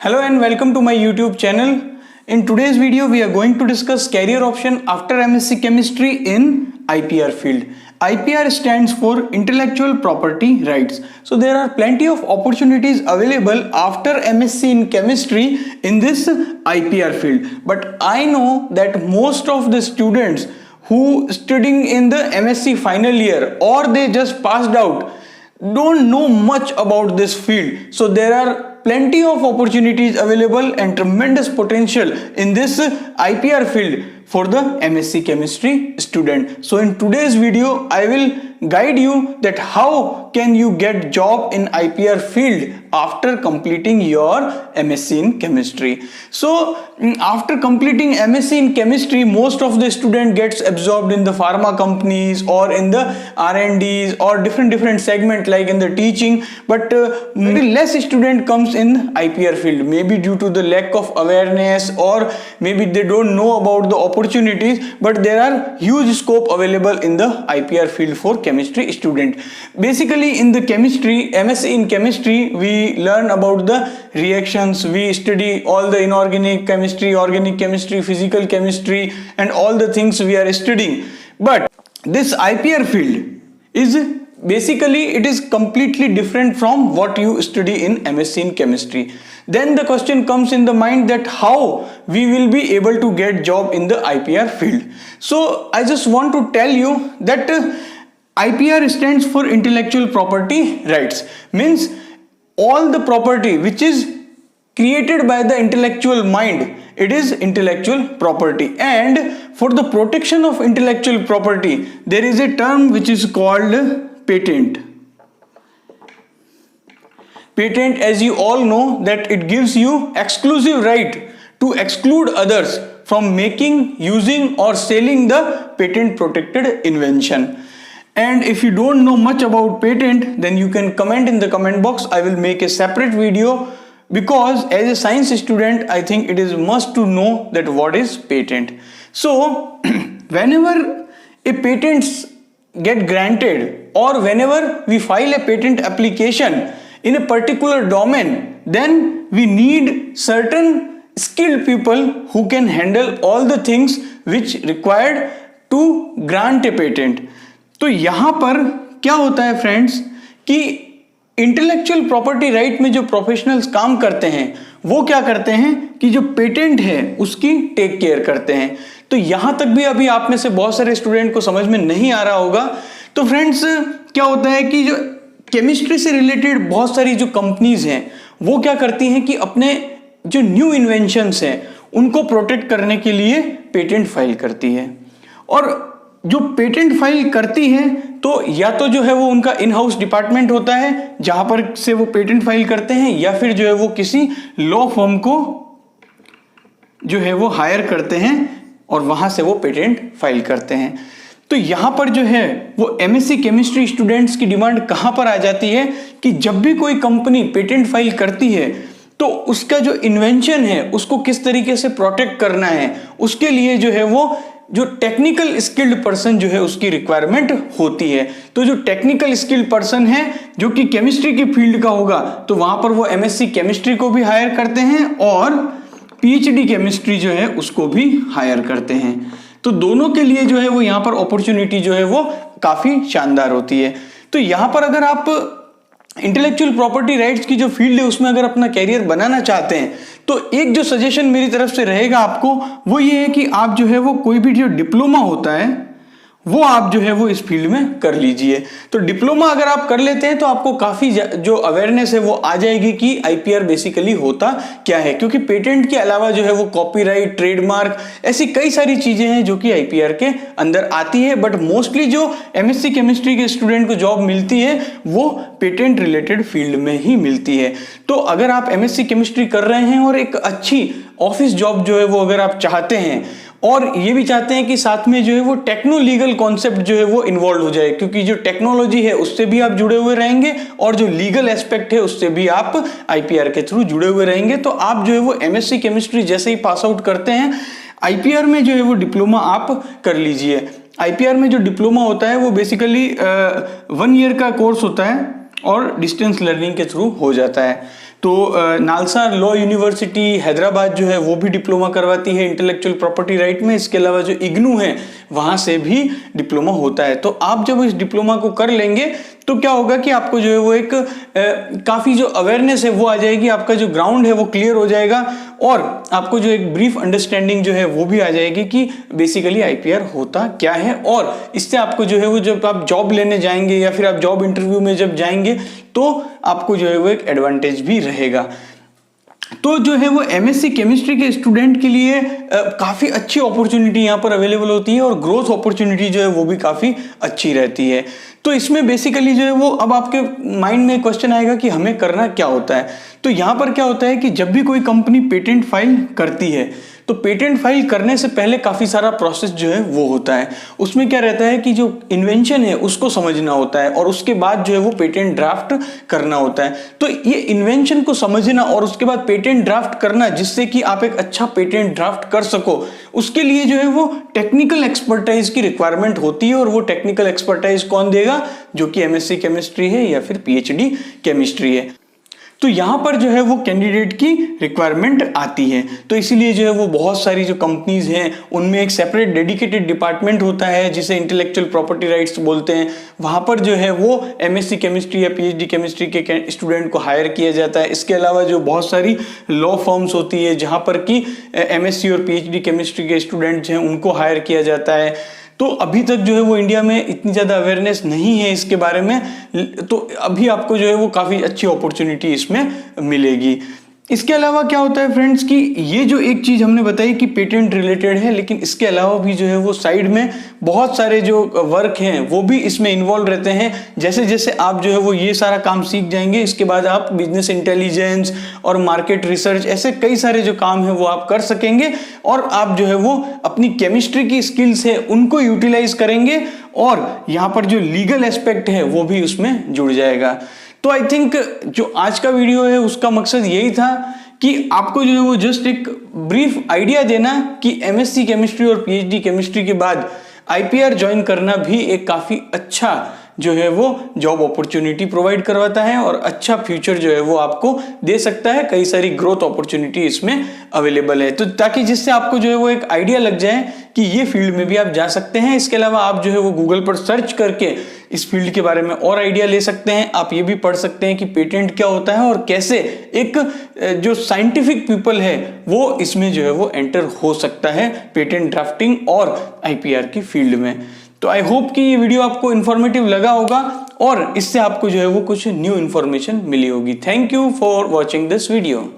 Hello and welcome to my YouTube channel. In today's video, we are going to discuss career option after MSc Chemistry in IPR field. IPR stands for Intellectual Property Rights. So there are plenty of opportunities available after MSc in Chemistry in this IPR field. But I know that most of the students who studying in the MSc final year or they just passed out don't know much about this field. So there are plenty of opportunities available and tremendous potential in this IPR field for the MSc Chemistry student. So in today's video, I will guide you that how can you get job in IPR field after completing your MSc in Chemistry. So after completing MSc in Chemistry, most of the student gets absorbed in the pharma companies or in the R&Ds or different segment like in the teaching, but very less student comes in IPR field, maybe due to the lack of awareness or maybe they don't know about the opportunities, but there are huge scope available in the IPR field for chemistry student. Basically in the chemistry, MSc in Chemistry, we learn about the reactions, we study all the inorganic chemistry, organic chemistry, physical chemistry and all the things we are studying. But this IPR field is basically it is completely different from what you study in MSc in Chemistry. Then the question comes in the mind that how we will be able to get job in the IPR field. So I just want to tell you that IPR stands for Intellectual Property Rights, means all the property which is created by the intellectual mind, it is intellectual property. And for the protection of intellectual property, there is a term which is called patent. Patent, as you all know, that it gives you exclusive right to exclude others from making, using or selling the patent protected invention. And if you don't know much about patent, then you can comment in the comment box. I will make a separate video because as a science student, I think it is must to know that what is patent. So whenever a patents get granted or whenever we file a patent application in a particular domain, then we need certain skilled people who can handle all the things which required to grant a patent. तो यहाँ पर क्या होता है friends कि intellectual property right में जो professionals काम करते हैं वो क्या करते हैं कि जो पेटेंट है उसकी टेक केयर करते हैं. तो यहाँ तक भी अभी आप में से बहुत सारे स्टूडेंट को समझ में नहीं आ रहा होगा. तो फ्रेंड्स क्या होता है कि जो केमिस्ट्री से रिलेटेड बहुत सारी जो कंपनीज हैं वो क्या करती हैं कि अपने जो न्यू इन्वेंशंस हैं उनको प्रोटेक्ट करने के लिए पेटेंट फाइल करती है. और जो पेटेंट फाइल करती है तो या तो जो है वो उनका इन हाउस डिपार्टमेंट होता है जहां पर से वो पेटेंट फाइल करते हैं, या फिर जो है वो किसी लॉ फर्म को जो है वो हायर करते हैं और वहां से वो पेटेंट फाइल करते हैं. तो यहां पर जो है वो एमएससी केमिस्ट्री स्टूडेंट्स की डिमांड कहां पर आ जाती है कि जब भी कोई कंपनी पेटेंट फाइल करती है तो उसका जो इन्वेंशन है उसको किस तरीके से प्रोटेक्ट करना है, उसके लिए जो है वो जो टेक्निकल स्किल्ड पर्सन जो है उसकी रिक्वायरमेंट होती है. तो जो टेक्निकल स्किल्ड पर्सन है जो कि केमिस्ट्री की फील्ड का होगा तो वहां पर वो एमएससी केमिस्ट्री को भी हायर करते हैं और पीएचडी केमिस्ट्री जो है उसको भी हायर करते हैं. तो दोनों के लिए जो है वो यहाँ पर अपॉर्चुनिटी जो है वो काफी शानदार होती है. तो यहाँ पर अगर आप इंटेलेक्चुअल प्रॉपर्टी राइट्स की जो फील्ड है उसमें अगर अपना कैरियर बनाना चाहते हैं तो एक जो सजेशन मेरी तरफ से रहेगा आपको वो ये है कि आप जो है वो कोई भी जो डिप्लोमा होता है वो आप जो है वो इस फील्ड में कर लीजिए. तो डिप्लोमा अगर आप कर लेते हैं तो आपको काफी जो अवेयरनेस है वो आ जाएगी कि आईपीआर बेसिकली होता क्या है, क्योंकि पेटेंट के अलावा जो है वो कॉपीराइट, ट्रेडमार्क, ऐसी कई सारी चीजें हैं जो कि आईपीआर के अंदर आती है. बट मोस्टली जो एमएससी केमिस्ट्री के स्टूडेंट को जॉब मिलती है वो पेटेंट रिलेटेड फील्ड में ही मिलती है. तो अगर आप एमएससी केमिस्ट्री कर रहे हैं और एक अच्छी ऑफिस जॉब जो है वो अगर आप चाहते हैं और ये भी चाहते हैं कि साथ में जो है वो टेक्नो लीगल कॉन्सेप्ट जो है वो इन्वॉल्व हो जाए, क्योंकि जो टेक्नोलॉजी है उससे भी आप जुड़े हुए रहेंगे और जो लीगल एस्पेक्ट है उससे भी आप आईपीआर के थ्रू जुड़े हुए रहेंगे. तो आप जो है वो एमएससी केमिस्ट्री जैसे ही पास आउट करते हैं आईपीआर में जो है वो डिप्लोमा आप कर लीजिए. आईपीआर में जो डिप्लोमा होता है वो बेसिकली 1 ईयर का कोर्स होता है और डिस्टेंस लर्निंग के थ्रू हो जाता है. तो नालसा लॉ यूनिवर्सिटी हैदराबाद जो है वो भी डिप्लोमा करवाती है इंटेलेक्चुअल प्रॉपर्टी राइट में। इसके अलावा जो इग्नू है वहाँ से भी डिप्लोमा होता है। तो आप जब इस डिप्लोमा को कर लेंगे तो क्या होगा कि आपको जो है वो एक काफ़ी जो अवेयरनेस है वो आ जाएगी, आपका जो ग्राउंड है वो क्लियर हो जाएगा और आपको जो एक ब्रीफ अंडरस्टैंडिंग जो है वो भी आ जाएगी कि बेसिकली आईपीआर होता क्या है। और इससे आपको जो है वो जब आप जॉब लेने जाएंगे या फिर आप जॉब इंटरव्यू में जब जाएंगे तो आपको जो है वो एक एडवांटेज भी रहेगा। तो जो है वो एमएससी केमिस्ट्री के स्टूडेंट के लिए काफ़ी अच्छी अपॉर्चुनिटी यहाँ पर अवेलेबल होती है और ग्रोथ अपॉर्चुनिटी जो है वो भी काफ़ी अच्छी रहती है। तो इसमें बेसिकली जो है वो अब आपके माइंड में क्वेश्चन आएगा कि हमें करना क्या होता है। तो यहाँ पर क्या होता है कि जब भी कोई कंपनी पेटेंट फाइल करती है तो पेटेंट फाइल करने से पहले काफ़ी सारा प्रोसेस जो है वो होता है। उसमें क्या रहता है कि जो इन्वेंशन है उसको समझना होता है और उसके बाद जो है वो पेटेंट ड्राफ्ट करना होता है। तो ये इन्वेंशन को समझना और उसके बाद पेटेंट ड्राफ्ट करना जिससे कि आप एक अच्छा पेटेंट ड्राफ्ट कर सको, उसके लिए जो है वो टेक्निकल एक्सपर्टाइज की रिक्वायरमेंट होती है। और वो टेक्निकल एक्सपर्टाइज कौन देगा? जो कि एमएससी केमिस्ट्री है या फिर पीएचडी केमिस्ट्री है। तो यहाँ पर जो है वो कैंडिडेट की रिक्वायरमेंट आती है। तो इसीलिए जो है वो बहुत सारी जो कंपनीज हैं उनमें एक सेपरेट डेडिकेटेड डिपार्टमेंट होता है जिसे इंटेलेक्चुअल प्रॉपर्टी राइट्स बोलते हैं। वहाँ पर जो है वो एमएससी केमिस्ट्री या पीएचडी केमिस्ट्री के स्टूडेंट को हायर किया जाता है। इसके अलावा जो बहुत सारी लॉ फर्म्स होती है जहाँ पर कि एमएससी और पीएचडी केमिस्ट्री के स्टूडेंट्स हैं उनको हायर किया जाता है। तो अभी तक जो है वो इंडिया में इतनी ज़्यादा अवेयरनेस नहीं है इसके बारे में, तो अभी आपको जो है वो काफ़ी अच्छी अपॉर्चुनिटी इसमें मिलेगी। इसके अलावा क्या होता है फ्रेंड्स कि ये जो एक चीज़ हमने बताई कि पेटेंट रिलेटेड है, लेकिन इसके अलावा भी जो है वो साइड में बहुत सारे जो वर्क हैं वो भी इसमें इन्वॉल्व रहते हैं। जैसे जैसे आप जो है वो ये सारा काम सीख जाएंगे इसके बाद आप बिजनेस इंटेलिजेंस और मार्केट रिसर्च ऐसे कई सारे जो काम है वो आप कर सकेंगे और आप जो है वो अपनी केमिस्ट्री की स्किल्स है उनको यूटिलाइज करेंगे और यहाँ पर जो लीगल एस्पेक्ट है वो भी उसमें जुड़ जाएगा। तो आई थिंक जो आज का वीडियो है उसका मकसद यही था कि आपको जो है वो जस्ट एक ब्रीफ आइडिया देना कि एमएससी केमिस्ट्री और पीएचडी केमिस्ट्री के बाद आईपीआर ज्वाइन करना भी एक काफ़ी अच्छा जो है वो जॉब अपॉर्चुनिटी प्रोवाइड करवाता है और अच्छा फ्यूचर जो है वो आपको दे सकता है। कई सारी ग्रोथ अपॉर्चुनिटी इसमें अवेलेबल है, तो ताकि जिससे आपको जो है वो एक आइडिया लग जाए कि ये फील्ड में भी आप जा सकते हैं। इसके अलावा आप जो है वो गूगल पर सर्च करके इस फील्ड के बारे में और आइडिया ले सकते हैं। आप ये भी पढ़ सकते हैं कि पेटेंट क्या होता है और कैसे एक जो साइंटिफिक पीपल है वो इसमें जो है वो एंटर हो सकता है पेटेंट ड्राफ्टिंग और आईपीआर की फील्ड में। तो आई होप कि ये वीडियो आपको इन्फॉर्मेटिव लगा होगा और इससे आपको जो है वो कुछ न्यू इन्फॉर्मेशन मिली होगी। Thank you for watching this video.